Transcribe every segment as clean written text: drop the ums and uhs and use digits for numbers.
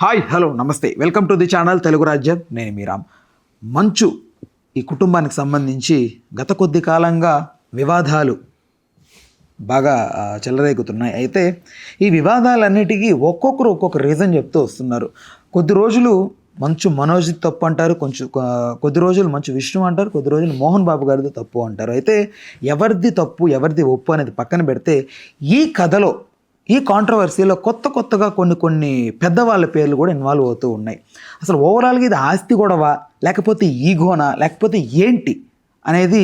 Hi hello నమస్తే welcome to the channel Telugu రాజ్యం. నేను మీ రామ్. మంచు ఈ కుటుంబానికి సంబంధించి గత కొద్ది కాలంగా వివాదాలు బాగా చెలరేగుతున్నాయి. అయితే ఈ వివాదాలన్నిటికీ ఒక్కొక్కరు ఒక్కొక్క రీజన్ చెప్తూ వస్తున్నారు. కొద్ది రోజులు మంచు మనోజ్ తప్పు అంటారు, కొద్ది రోజులు మంచు విష్ణు అంటారు, కొద్ది రోజులు మోహన్ బాబు గారిది తప్పు అంటారు. అయితే ఎవరిది తప్పు ఎవరిది ఒప్పు అనేది పక్కన పెడితే ఈ కథలో ఈ కాంట్రవర్సీలో కొత్తగా కొన్ని పెద్దవాళ్ళ పేర్లు కూడా ఇన్వాల్వ్ అవుతూ ఉన్నాయి. అసలు ఓవరాల్గా ఇది ఆస్తి గొడవ లేకపోతే ఈగోనా లేకపోతే ఏంటి అనేది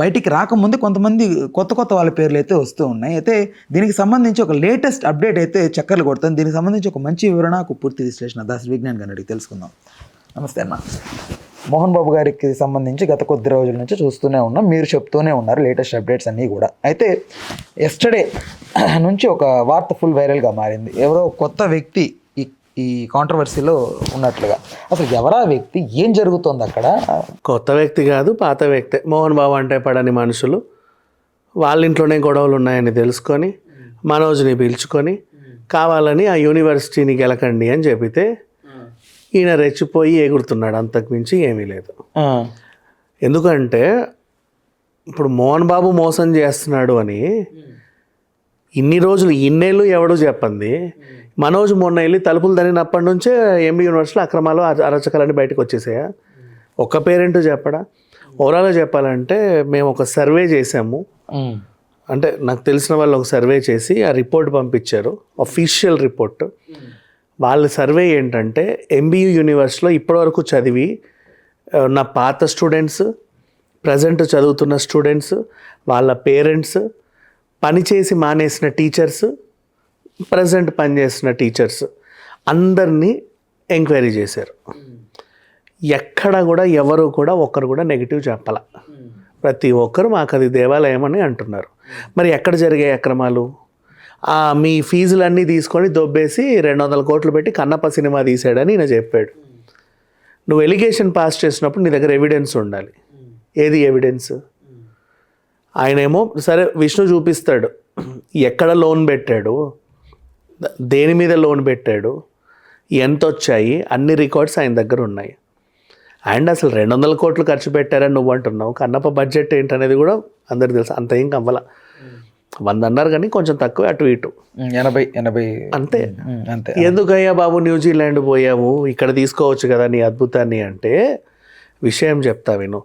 బయటికి రాకముందే కొంతమంది కొత్త వాళ్ళ పేర్లు అయితే వస్తూ ఉన్నాయి. అయితే దీనికి సంబంధించి ఒక లేటెస్ట్ అప్డేట్ అయితే చక్కర్లు కొడుతుంది. దీనికి సంబంధించి ఒక మంచి వివరణ, ఒక పూర్తి విశ్లేషణ దాస్ విజ్ఞాన్ గారిని అడిగి తెలుసుకుందాం. నమస్తే అన్న. మోహన్ బాబు గారికి సంబంధించి గత కొద్ది రోజుల నుంచి చూస్తూనే ఉన్నాం, మీరు చెప్తూనే ఉన్నారు లేటెస్ట్ అప్డేట్స్ అన్నీ కూడా. అయితే ఎస్టర్డే నుంచి ఒక వార్త ఫుల్ వైరల్గా మారింది. ఎవరో కొత్త వ్యక్తి ఈ కాంట్రవర్సీలో ఉన్నట్లుగా. అసలు ఎవరా వ్యక్తి, ఏం జరుగుతోంది అక్కడ? కొత్త వ్యక్తి కాదు, పాత వ్యక్తే. మోహన్ బాబు అంటే పడని మనుషులు వాళ్ళ ఇంట్లోనే గొడవలు ఉన్నాయని తెలుసుకొని మనోజ్ని పిలుచుకొని కావాలని ఆ యూనివర్సిటీని గెలకండి అని చెబితే ఈయన రెచ్చిపోయి ఎగురుతున్నాడు. అంతకుమించి ఏమీ లేదు. ఎందుకంటే ఇప్పుడు మోహన్ బాబు మోసం చేస్తున్నాడు అని ఇన్ని రోజులు ఇన్నేళ్ళు ఎవడూ చెప్పండి. మనోజ్ మొన్న వెళ్ళి తలుపులు తనినప్పటి నుంచే ఎంబీ యూనివర్సిటీలో అక్రమాలు అరచకాలన్నీ బయటకు వచ్చేసాయా? ఒక్క పేరెంట్ చెప్పడా? ఓవరాల్గా చెప్పాలంటే మేము ఒక సర్వే చేసాము. అంటే నాకు తెలిసిన వాళ్ళు ఒక సర్వే చేసి ఆ రిపోర్ట్ పంపించారు, అఫీషియల్ రిపోర్ట్. వాళ్ళ సర్వే ఏంటంటే ఎంబీయూ యూనివర్సిటీలో ఇప్పటివరకు చదివి నా పాత స్టూడెంట్స్, ప్రజెంట్ చదువుతున్న స్టూడెంట్స్, వాళ్ళ పేరెంట్స్, పనిచేసి మానేసిన టీచర్స్, ప్రజెంట్ పనిచేస్తున్న టీచర్స్ అందరినీ ఎంక్వైరీ చేశారు. ఎక్కడ కూడా ఎవరు కూడా ఒక్కరు కూడా నెగిటివ్ చెప్పాల. ప్రతి ఒక్కరు మాకు అది దేవాలయం అని అంటున్నారు. మరి ఎక్కడ జరిగాయి అక్రమాలు? మీ ఫీజులన్నీ తీసుకొని దొబ్బేసి 200 కోట్లు పెట్టి కన్నప్ప సినిమా తీసాడని ఈయన చెప్పాడు. నువ్వు ఎలిగేషన్ పాస్ చేసినప్పుడు నీ దగ్గర ఎవిడెన్స్ ఉండాలి. ఏది ఎవిడెన్స్? ఆయనేమో సరే విష్ణు చూపిస్తాడు ఎక్కడ లోన్ పెట్టాడు, దేని మీద లోన్ పెట్టాడు, ఎంత వచ్చాయి, అన్ని రికార్డ్స్ ఆయన దగ్గర ఉన్నాయి. అండ్ అసలు 200 కోట్లు ఖర్చు పెట్టారని నువ్వు అంటున్నావు. కన్నప్ప బడ్జెట్ ఏంటనేది కూడా అందరికి తెలుసు. అంత ఏం కవ్వాల, 100 అన్నారు కానీ కొంచెం తక్కువ, అటు ఇటు 80 అంతే. ఎందుకయ్యా బాబు న్యూజిలాండ్ పోయావు, ఇక్కడ తీసుకోవచ్చు కదా నీ అద్భుతాన్ని అంటే విషయం చెప్తా విను.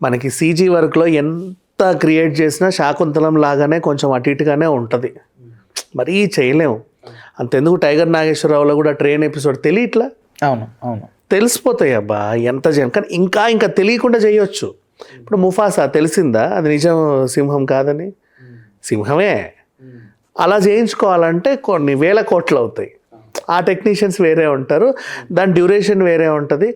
మనకి సీజీ వర్క్లో ఎంత క్రియేట్ చేసినా శాకుంతలం లాగానే కొంచెం అటు ఇటుగానే ఉంటుంది. మరీ చేయలేము. అంతెందుకు టైగర్ నాగేశ్వరరావులో కూడా ట్రైన్ ఎపిసోడ్ తెలియట్లా? అవును తెలిసిపోతాయి అబ్బా ఎంత జనం. కానీ ఇంకా తెలియకుండా చేయొచ్చు. ఇప్పుడు ముఫాసా తెలిసిందా అది నిజం సింహం కాదని? సింహమే. అలా చేయించుకోవాలంటే కొన్ని వేల కోట్లు అవుతాయి. ఆ టెక్నీషియన్స్ వేరే ఉంటారు, దాని డ్యూరేషన్ వేరే ఉంటుంది.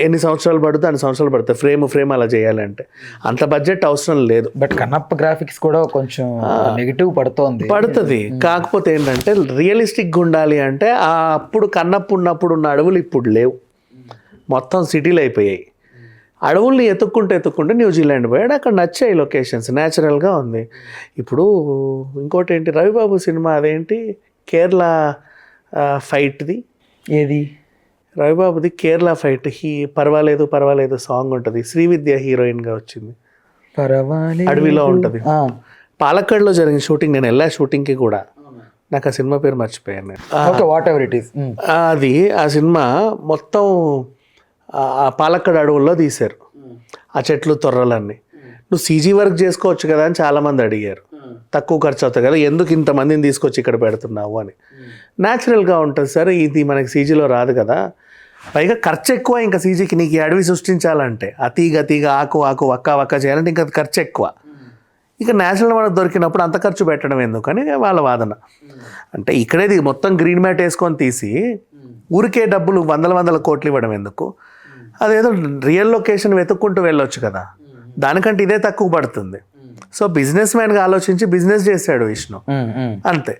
ఎన్ని సంవత్సరాలు పడుతుంది, అన్ని సంవత్సరాలు పడుతుంది ఫ్రేమ్ అలా చేయాలంటే. అంత బడ్జెట్ అవసరం లేదు. బట్ కన్నప్ప గ్రాఫిక్స్ కూడా కొంచెం నెగిటివ్ పడుతుంది. కాకపోతే ఏంటంటే రియలిస్టిక్గా ఉండాలి అంటే అప్పుడు కన్నప్ప ఉన్నప్పుడు ఉన్న అడవులు ఇప్పుడు లేవు, మొత్తం సిటీలు అయిపోయాయి. అడవుల్ని ఎత్తుక్కుంటే న్యూజిలాండ్ పోయాడు. అక్కడ నచ్చాయి లొకేషన్స్, న్యాచురల్గా ఉంది. ఇప్పుడు ఇంకోటి ఏంటి, రవిబాబు సినిమా అదేంటి కేరళ ఫైట్ది, ఏది రవిబాబుది కేరళ ఫైట్, పర్వాలేదు సాంగ్ ఉంటుంది. శ్రీవిద్య హీరోయిన్గా వచ్చింది, అడవిలో ఉంటుంది. పాలక్కడ్లో జరిగిన షూటింగ్, నేను వెళ్ళా షూటింగ్కి కూడా. నాకు ఆ సినిమా పేరు మర్చిపోయాను. అది ఆ సినిమా మొత్తం ఆ పాలక్కడ్ అడవుల్లో తీశారు, ఆ చెట్లు తొర్రలన్నీ. నువ్వు సీజీ వర్క్ చేసుకోవచ్చు కదా అని చాలామంది అడిగారు. తక్కువ ఖర్చు అవుతుంది కదా, ఎందుకు ఇంతమందిని తీసుకొచ్చి ఇక్కడ పెడుతున్నావు అని. న్యాచురల్గా ఉంటుంది సార్, ఇది మనకి సీజీలో రాదు కదా. పైగా ఖర్చు ఎక్కువ. ఇంకా సీజీకి నీకు ఈ అడవి సృష్టించాలంటే ఆ తీగ ఆకు వక్క చేయాలంటే ఇంకా ఖర్చు ఎక్కువ. ఇక న్యాచురల్ మనకు దొరికినప్పుడు అంత ఖర్చు పెట్టడం ఎందుకని వాళ్ళ వాదన. అంటే ఇక్కడేది మొత్తం గ్రీన్ మ్యాట్ వేసుకొని తీసి ఊరికే డబ్బులు వందల కోట్లు ఇవ్వడం ఎందుకు? అదేదో రియల్ లొకేషన్ వెతుక్కుంటూ వెళ్ళొచ్చు కదా, దానికంటే ఇదే తక్కువ పడుతుంది. సో బిజినెస్ మ్యాన్గా ఆలోచించి బిజినెస్ చేశాడు విష్ణు, అంతే.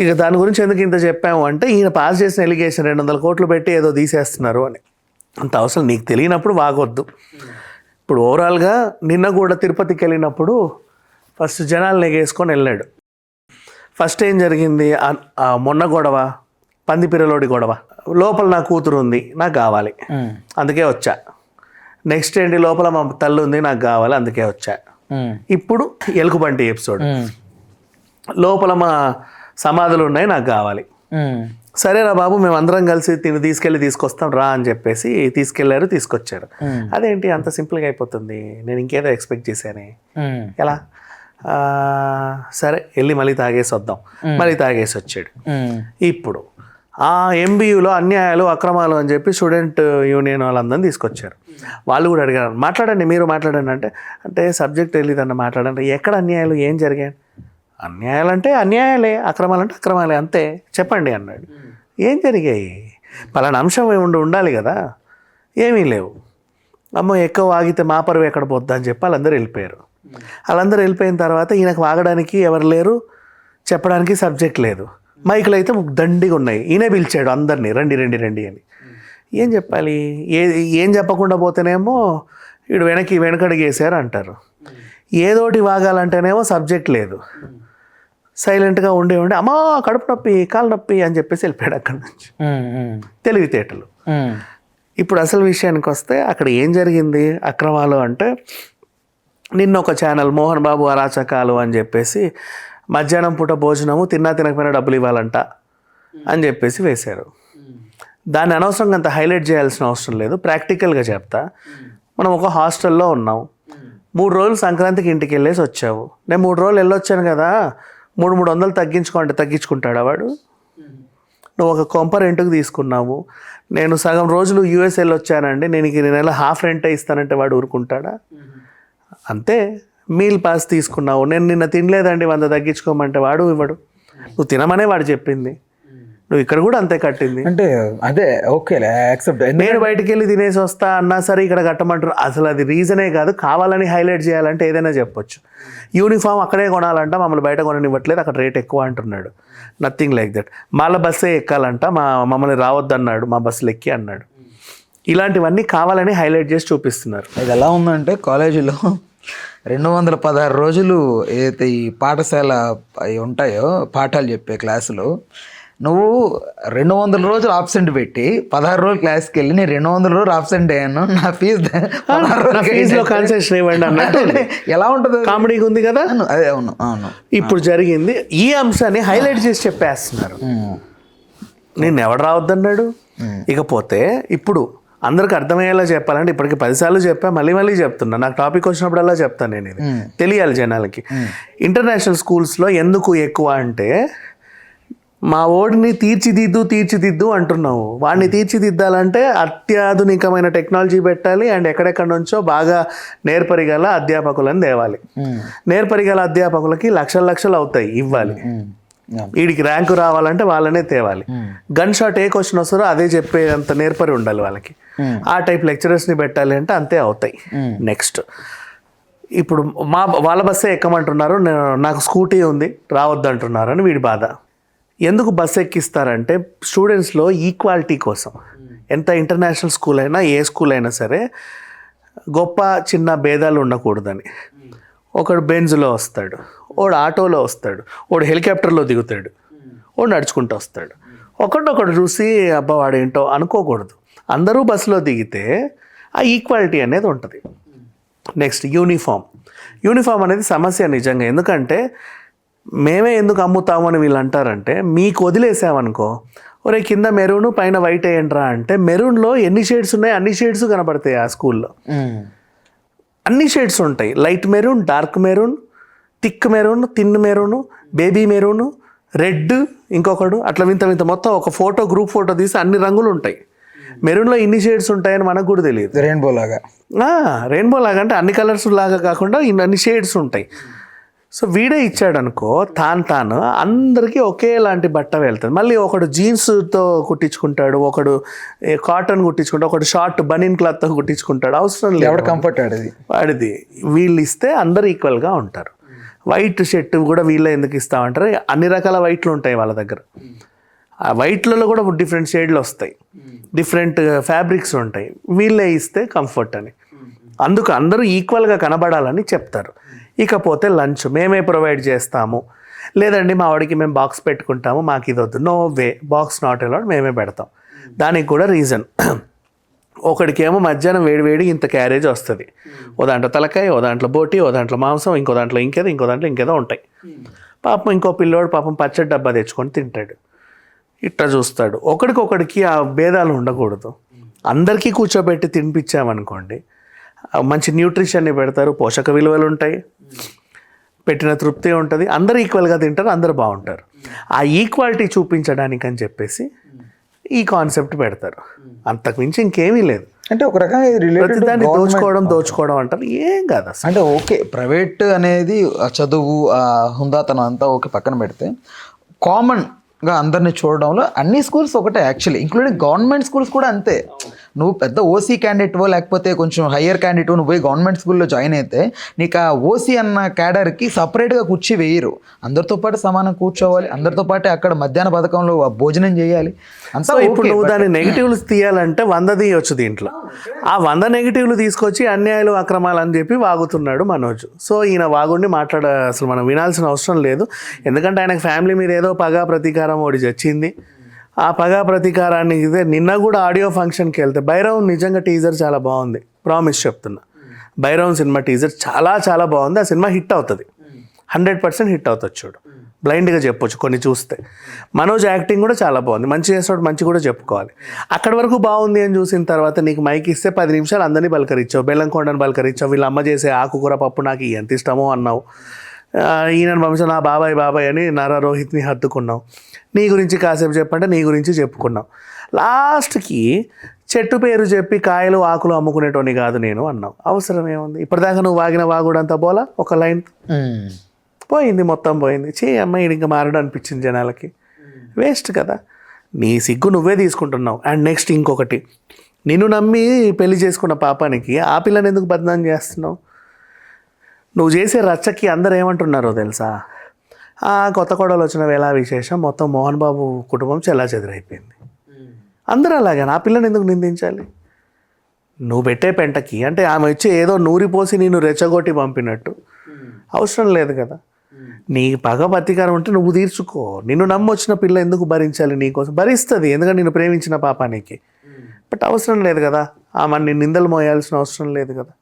ఇక దాని గురించి ఎందుకు ఇంత చెప్పాము అంటే ఈయన పాస్ చేసిన ఎలిగేషన్ 200 కోట్లు పెట్టి ఏదో తీసేస్తున్నారు అని. అంత అవసరం నీకు తెలియనప్పుడు వాగొద్దు. ఇప్పుడు ఓవరాల్గా నిన్న కూడా తిరుపతికి వెళ్ళినప్పుడు ఫస్ట్ జనాలు నెగేసుకొని వెళ్ళాడు. ఫస్ట్ ఏం జరిగింది, మొన్న గొడవ పంది పిల్లలోడి గొడవ, లోపల నా కూతురు ఉంది నాకు కావాలి అందుకే వచ్చా. నెక్స్ట్ ఏంటి, లోపల మా తల్లి ఉంది నాకు కావాలి అందుకే వచ్చా. ఇప్పుడు ఎలుగుబంటి ఎపిసోడ్, లోపల మా సమాధులు ఉన్నాయి నాకు కావాలి. సరేరా బాబు మేము అందరం కలిసి తీసుకెళ్ళి తీసుకొస్తాం రా అని చెప్పేసి తీసుకెళ్లారు, తీసుకొచ్చారు. అదేంటి అంత సింపుల్గా అయిపోతుంది, నేను ఇంకేదో ఎక్స్పెక్ట్ చేశానే, ఎలా సరే వెళ్ళి మళ్ళీ తాగేసి వద్దాం, మళ్ళీ తాగేసి వచ్చాడు. ఇప్పుడు ఆ ఎంబీయూలో అన్యాయాలు అక్రమాలు అని చెప్పి స్టూడెంట్ యూనియన్ వాళ్ళందరినీ తీసుకొచ్చారు. వాళ్ళు కూడా అడిగారు మాట్లాడండి మీరు మాట్లాడండి అంటే సబ్జెక్ట్ తెలియదన్న మాట్లాడండి, ఎక్కడ అన్యాయాలు ఏం జరిగాయి, అన్యాయాలు అంటే అన్యాయాలే, అక్రమాలు అంటే అక్రమాలే అంతే చెప్పండి అన్నాడు. ఏం జరిగాయి, పలానా అంశం ఉండాలి కదా, ఏమీ లేవు. అమ్మో ఎక్కువ వాగితే మా పరువు ఎక్కడ పోద్దా అని చెప్పి వాళ్ళందరూ వెళ్ళిపోయారు. వాళ్ళందరూ వెళ్ళిపోయిన తర్వాత ఈయనకు వాగడానికి ఎవరు లేరు, చెప్పడానికి సబ్జెక్ట్ లేదు. మైకులు అయితే దండిగా ఉన్నాయి, ఈయనే పిలిచాడు అందరినీ రండి రండి రండి అని. ఏం చెప్పాలి, ఏం చెప్పకుండా పోతేనేమో వీడు వెనకడిగేశారు అంటారు, ఏదోటి వాగాలంటేనేమో సబ్జెక్ట్ లేదు, సైలెంట్గా ఉండి అమ్మా కడుపు నొప్పి కాలు నొప్పి అని చెప్పేసి వెళ్ళిపోయాడు అక్కడి నుంచి. తెలివితేటలు. ఇప్పుడు అసలు విషయానికి వస్తే అక్కడ ఏం జరిగింది అక్రమాలు అంటే, నిన్న ఒక ఛానల్ మోహన్ బాబు అరాచకాలు అని చెప్పేసి మధ్యాహ్నం పూట భోజనము తినకపోయినా డబ్బులు ఇవ్వాలంట అని చెప్పేసి వేశారు. దాన్ని అనవసరంగా అంత హైలైట్ చేయాల్సిన అవసరం లేదు, ప్రాక్టికల్గా చెప్తా. మనం ఒక హాస్టల్లో ఉన్నాం, 3 రోజులు సంక్రాంతికి ఇంటికి వెళ్ళేసి వచ్చావు. నేను 3 రోజులు వెళ్ళొచ్చాను కదా, 300 తగ్గించుకుంటాడా వాడు? నువ్వు ఒక కొంప రెంట్కి తీసుకున్నావు, నేను సగం రోజులు యూఎస్ వెళ్ళొచ్చానండి, నేను ఈ నెల హాఫ్ రెంటే ఇస్తానంటే వాడు ఊరుకుంటాడా? అంతే. మీల్ పాస్ తీసుకున్నావు, నేను నిన్న తినలేదండి 100 తగ్గించుకోమంటే వాడు ఇవ్వడు. నువ్వు తినమనే వాడు చెప్పింది, నువ్వు ఇక్కడ కూడా అంతే కట్టింది అంటే అదే ఓకేలే యాక్సెప్ట్. నేను బయటికి వెళ్ళి తినేసి వస్తా అన్నా సరే ఇక్కడ కట్టమంటారు. అసలు అది రీజనే కాదు, కావాలని హైలైట్ చేయాలంటే ఏదైనా చెప్పొచ్చు. యూనిఫామ్ అక్కడే కొనాలంట, మమ్మల్ని బయట కొననివ్వట్లేదు, అక్కడ రేట్ ఎక్కువ అంటున్నాడు. Nothing like that. మళ్ళీ బస్సే ఎక్కాలంట, మమ్మల్ని రావద్దన్నాడు, మా బస్సులు ఎక్కి అన్నాడు. ఇలాంటివన్నీ కావాలని హైలైట్ చేసి చూపిస్తున్నారు. ఇది ఎలా ఉందంటే కాలేజీలో 216 రోజులు ఏదైతే ఈ పాఠశాల అవి ఉంటాయో పాఠాలు చెప్పే క్లాసులో నువ్వు 200 రోజులు ఆబ్సెంట్ పెట్టి 16 రోజులు క్లాస్కి వెళ్ళి నేను 200 రోజులు ఆబ్సెంట్ అయ్యాను, నా ఫీజులో కన్సెషన్ ఇవ్వండి అన్నట్టు ఎలా ఉంటుంది? కామెడీగా ఉంది కదా. అదే అవును అవును. ఇప్పుడు జరిగింది ఈ అంశాన్ని హైలైట్ చేసి చెప్పేస్తున్నారు. నేను ఎవడు రావద్దన్నాడు. ఇకపోతే ఇప్పుడు అందరికి అర్థమయ్యేలా చెప్పాలంటే ఇప్పటికి 10 సార్లు చెప్పా, మళ్ళీ చెప్తున్నా, నాకు టాపిక్ వచ్చినప్పుడల్లా చెప్తాను నేను, ఇది తెలియాలి జనాలకి. ఇంటర్నేషనల్ స్కూల్స్లో ఎందుకు ఎక్కువ అంటే, మా ఓడిని తీర్చిదిద్దు అంటున్నావు, వాడిని తీర్చిదిద్దాలంటే అత్యాధునికమైన టెక్నాలజీ పెట్టాలి అండ్ ఎక్కడెక్కడ నుంచో బాగా నేర్పరిగల అధ్యాపకులను తేవాలి. నేర్పరిగల అధ్యాపకులకి లక్షలు అవుతాయి ఇవ్వాలి. వీడికి ర్యాంకు రావాలంటే వాళ్ళనే తేవాలి. గన్ షాట్ ఏ క్వశ్చన్ వస్తారో అదే చెప్పేంత నేర్పరి ఉండాలి వాళ్ళకి. ఆ టైప్ లెక్చరర్స్ని పెట్టాలి అంటే అంతే అవుతాయి. నెక్స్ట్ ఇప్పుడు వాళ్ళ బస్సే ఎక్కమంటున్నారు, నాకు స్కూటీ ఉంది రావద్దు అంటున్నారు అని వీడి బాధ. ఎందుకు బస్సు ఎక్కిస్తారంటే స్టూడెంట్స్లో ఈక్వాలిటీ కోసం. ఎంత ఇంటర్నేషనల్ స్కూల్ అయినా ఏ స్కూల్ అయినా సరే గొప్ప చిన్న భేదాలు ఉండకూడదని. ఒకడు బెంజ్లో వస్తాడు, వాడు ఆటోలో వస్తాడు, వాడు హెలికాప్టర్లో దిగుతాడు, వాడు నడుచుకుంటూ వస్తాడు. ఒకడొకడు చూసి అబ్బా వాడేంటో అనుకోకూడదు. అందరూ బస్సులో దిగితే ఆ ఈక్వాలిటీ అనేది ఉంటుంది. నెక్స్ట్ యూనిఫామ్ అనేది సమస్య నిజంగా. ఎందుకంటే మేమే ఎందుకు అమ్ముతాము అని వీళ్ళు అంటారంటే, మీకు వదిలేసామనుకో, ఒరే కింద మెరూన్ పైన వైట్ వేయండిరా అంటే మెరూన్లో ఎన్ని షేడ్స్ ఉన్నాయి అన్ని షేడ్స్ కనపడతాయి ఆ స్కూల్లో. అన్ని షేడ్స్ ఉంటాయి, light maroon, dark maroon, thick maroon, thin maroon, baby maroon, red, ఇంకొకడు అట్లా వింత మొత్తం ఒక గ్రూప్ ఫోటో తీసి అన్ని రంగులు ఉంటాయి. మెరూన్లో ఇన్ని షేడ్స్ ఉంటాయని మనకు కూడా తెలియదు. రెయిన్బో లాగా అంటే అన్ని కలర్స్ లాగా కాకుండా అన్ని షేడ్స్ ఉంటాయి. సో వీడే ఇచ్చాడు అనుకో, తాను అందరికీ ఒకేలాంటి బట్ట వెళ్తుంది. మళ్ళీ ఒకడు జీన్స్తో కుట్టించుకుంటాడు, ఒకడు కాటన్ కుట్టించుకుంటాడు, ఒకడు షార్ట్ బనీన్ క్లాత్తో కుట్టించుకుంటాడు. అవసరం లేదు, కంఫర్ట్ వాడిది. వీళ్ళు ఇస్తే అందరు ఈక్వల్గా ఉంటారు. వైట్ షర్ట్ కూడా వీళ్ళే ఎందుకు ఇస్తామంటారు, అన్ని రకాల వైట్లు ఉంటాయి వాళ్ళ దగ్గర. ఆ వైట్లలో కూడా డిఫరెంట్ షేడ్లు వస్తాయి, డిఫరెంట్ ఫ్యాబ్రిక్స్ ఉంటాయి, వీళ్ళే ఇస్తే కంఫర్ట్ అని. అందరూ ఈక్వల్గా కనబడాలని చెప్తారు. ఇకపోతే లంచ్ మేమే ప్రొవైడ్ చేస్తాము. లేదండి మా వాడికి మేము బాక్స్ పెట్టుకుంటాము, మాకు ఇది వద్దు. No way, box not allowed, మేమే పెడతాం. దానికి కూడా రీజన్, ఒకడికేమో మధ్యాహ్నం వేడి ఇంత క్యారేజ్ వస్తుంది, ఓ దాంట్లో తలకాయ, ఓ దాంట్లో బోటి, ఓ దాంట్లో మాంసం, ఇంకో దాంట్లో ఇంకేదో ఉంటాయి. పాపం ఇంకో పిల్లోడు పాపం పచ్చడి డబ్బా తెచ్చుకొని తింటాడు. ఇట్లా చూస్తాడు. ఒకడికొకడికి ఆ భేదాలు ఉండకూడదు. అందరికీ కూర్చోబెట్టి తినిపించామనుకోండి, మంచి న్యూట్రిషన్ని పెడతారు, పోషక విలువలు ఉంటాయి, పెట్టిన తృప్తి ఉంటుంది, అందరూ ఈక్వల్గా తింటారు, అందరూ బాగుంటారు. ఆ ఈక్వాలిటీ చూపించడానికి అని చెప్పేసి ఈ కాన్సెప్ట్ పెడతారు. అంతకుమించి ఇంకేమీ లేదు. అంటే ఒక రకంగా ప్రతిదాన్ని దోచుకోవడం అంటారు. ఏం కాదు అసలు. అంటే ఓకే, ప్రైవేట్ అనేది చదువు హుందాతనం అంతా ఓకే పక్కన పెడితే, కామన్గా అందరినీ చూడడంలో అన్ని స్కూల్స్ ఒకటే యాక్చువల్లీ, ఇంక్లూడింగ్ గవర్నమెంట్ స్కూల్స్ కూడా అంతే. నువ్వు పెద్ద ఓసీ క్యాండిడేట్వో లేకపోతే కొంచెం హయ్యర్ క్యాండిడేట్వో నువ్వు పోయి గవర్నమెంట్ స్కూల్లో జాయిన్ అయితే నీకు ఆ ఓసీ అన్న క్యాడర్కి సపరేట్గా కూర్చి వేయరు. అందరితో పాటు సమానం కూర్చోవాలి, అందరితో పాటు అక్కడ మధ్యాహ్న పథకంలో భోజనం చేయాలి అంతా. ఇప్పుడు నువ్వు దాని నెగిటివ్లు తీయాలంటే 100 తీయొచ్చు దీంట్లో. ఆ 100 నెగిటివ్లు తీసుకొచ్చి అన్యాయాలు అక్రమాలు అని చెప్పి వాగుతున్నాడు మనోజ్. సో ఈయన వాగుడిని అసలు మనం వినాల్సిన అవసరం లేదు. ఎందుకంటే ఆయనకు ఫ్యామిలీ మీద ఏదో పగా ప్రతీకారం ఒకటి వచ్చింది. ఆ పగా ప్రతీకారాన్ని ఇదే. నిన్న కూడా ఆడియో ఫంక్షన్కి వెళ్తే భైరవ్ నిజంగా టీజర్ చాలా బాగుంది, ప్రామిస్ చెప్తున్నా. భైరవ్ సినిమా టీజర్ చాలా బాగుంది. ఆ సినిమా హిట్ అవుతుంది, 100% హిట్ అవుతుంది. చూడు, బ్లైండ్గా చెప్పొచ్చు కొన్ని చూస్తే. మనోజ్ యాక్టింగ్ కూడా చాలా బాగుంది, మంచి చేస్తాడు, మంచి కూడా చెప్పుకోవాలి. అక్కడి వరకు బాగుంది అని చూసిన తర్వాత నీకు మైక్ ఇస్తే 10 నిమిషాలు అందరినీ పలకరించావు, బెల్లంకొండని పలకరించావు, వీళ్ళ అమ్మ చేసే ఆకుకూర పప్పు నాకు ఎంత ఇష్టమో అన్నావు, ఈయన పంపించిన నా బాబాయ్ అని నారా రోహిత్ని హత్తుకున్నావు, నీ గురించి కాసేపు చెప్పంటే నీ గురించి చెప్పుకున్నావు. లాస్ట్కి చెట్టు పేరు చెప్పి కాయలు ఆకులు అమ్ముకునేటోని కాదు నేను అన్నావు. అవసరం ఏముంది? ఇప్పటిదాకా నువ్వు వాగిన వాగుడంతా పోలా, ఒక లైన్ పోయింది, మొత్తం పోయింది. అమ్మాయి ఇంకా మారడం అనిపించింది జనాలకి. వేస్ట్ కదా, నీ సిగ్గు నువ్వే తీసుకుంటున్నావు. అండ్ నెక్స్ట్ ఇంకొకటి, నిన్ను నమ్మి పెళ్లి చేసుకున్న పాపానికి ఆ పిల్లని ఎందుకు బదనాం చేస్తున్నావు? నువ్వు చేసే రచ్చకి అందరు ఏమంటున్నారో తెలుసా? కొత్త కోడలు వచ్చిన వేళ విశేషం, మొత్తం మోహన్ బాబు కుటుంబం చెల్లాచెదురైపోయింది. అందరూ అలాగే, ఆ పిల్లని ఎందుకు నిందించాలి? నువ్వు పెట్టే పెంటకి అంటే ఆమె వచ్చి ఏదో నూరిపోసి నేను రెచ్చగొట్టి పంపినట్టు అవసరం లేదు కదా. నీ పగ ప్రతీకారం ఉంటే నువ్వు తీర్చుకో. నిన్ను నమ్మొచ్చిన పిల్ల ఎందుకు భరించాలి? నీకోసం భరిస్తుంది, ఎందుకంటే నేను ప్రేమించిన పాపానికి. బట్ అవసరం లేదు కదా, ఆమె నేను నిందలు మోయాల్సిన అవసరం లేదు కదా.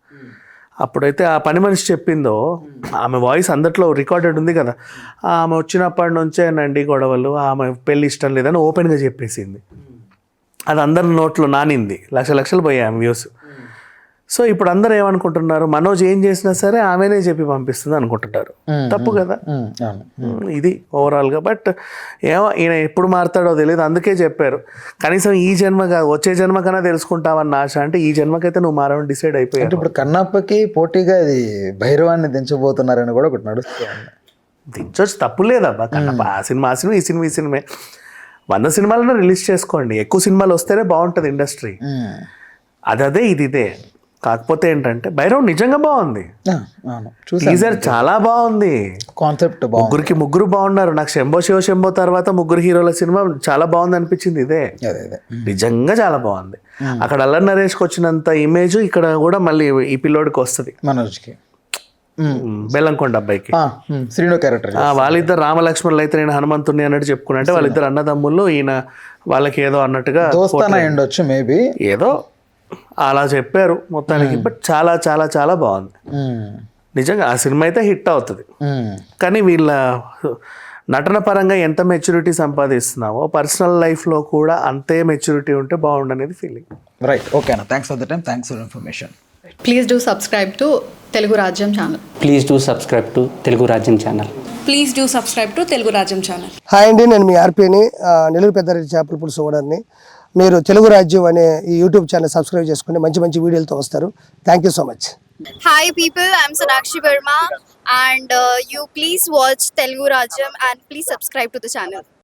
అప్పుడైతే ఆ పని మనిషి చెప్పిందో, ఆమె వాయిస్ అందట్లో రికార్డెడ్ ఉంది కదా, ఆమె వచ్చినప్పటి నుంచే నండి గొడవలు, ఆమె పెళ్ళి ఇష్టం లేదని ఓపెన్గా చెప్పేసింది. అది అందరి నోట్లో నానింది, లక్షలు పోయాయి ఆమె వ్యూస్. సో ఇప్పుడు అందరూ ఏమనుకుంటున్నారు, మనోజ్ ఏం చేసినా సరే ఆమెనే చెప్పి పంపిస్తుంది అనుకుంటున్నారు. తప్పు కదా ఇది ఓవరాల్గా. బట్ ఏమో ఈయన ఎప్పుడు మారుతాడో తెలియదు. అందుకే చెప్పారు కనీసం ఈ జన్మ కాదు వచ్చే జన్మ కన్నా తెలుసుకుంటావన్న ఆశ. అంటే ఈ జన్మకైతే నువ్వు మారవని డిసైడ్ అయిపోయావు. ఇప్పుడు కన్నప్పకి పోటీగా ఇది భైరవాన్ని దించబోతున్నారని కూడా ఒకటి నడుస్తుంది. దించొచ్చు, తప్పు లేదబ్బా. కన్నప్ప ఆ సినిమా ఈ సినిమే 100 సినిమాలను రిలీజ్ చేసుకోండి. ఎక్కువ సినిమాలు వస్తేనే బాగుంటుంది ఇండస్ట్రీ. అదే ఇదే. కాకపోతే ఏంటంటే భైరవ్ నిజంగా బాగుంది, టీజర్ చాలా బాగుంది, కాన్సెప్ట్ ముగ్గురు బాగున్నారు. నాకు శంభో శివ తర్వాత 3 హీరోల సినిమా చాలా బాగుంది అనిపించింది. ఇదే నిజంగా చాలా బాగుంది. అక్కడ అల్లరి నరేష్కి వచ్చినంత ఇమేజ్ ఇక్కడ కూడా మళ్ళీ ఈ పిల్లోడికి వస్తుంది, మనోజ్కి, బెల్లంకొండ అబ్బాయికి. శ్రీను క్యారెక్టర్ వాళ్ళిద్దరు రామలక్ష్మణులు అయితే నేను హనుమంతుని అన్నట్టు చెప్పుకున్నా. అంటే వాళ్ళిద్దరు అన్నదమ్ముళ్ళు, ఈయన వాళ్ళకి ఏదో అన్నట్టుగా ఉండొచ్చు మేబీ, ఏదో అలా చెప్పారు మొత్తానికి. బట్ చాలా బాగుంది నిజంగా. ఆ సినిమా అయితే హిట్ అవుతుంది. కానీ వీళ్ళ నటన పరంగా ఎంత మెచ్యూరిటీ సంపాదిస్తున్నావో పర్సనల్ లైఫ్లో కూడా అంతే మెచ్యూరిటీ ఉంటే బాగుండనేది ఫీలింగ్. రైట్, ఓకేనా. Thanks for the time, thanks for information. Please do subscribe to Telugu Rajyam channel. Please do subscribe to Telugu Rajyam channel. Please do subscribe to Telugu Rajyam channel. Hi అండి, నేను మీ ఆర్పీని, నెల్లూరు పెద్దారెడ్డి చేపల పులుసు ఓనర్ని. మీరు తెలుగు రాజ్యం అనే ఈ యూట్యూబ్ ఛానల్ సబ్స్క్రైబ్ చేసుకుని మంచి వీడియోలతో వస్తారు. Thank you so much. Hi people, I'm Sonakshi Verma and you please watch Telugu Rajyam and please subscribe to the channel.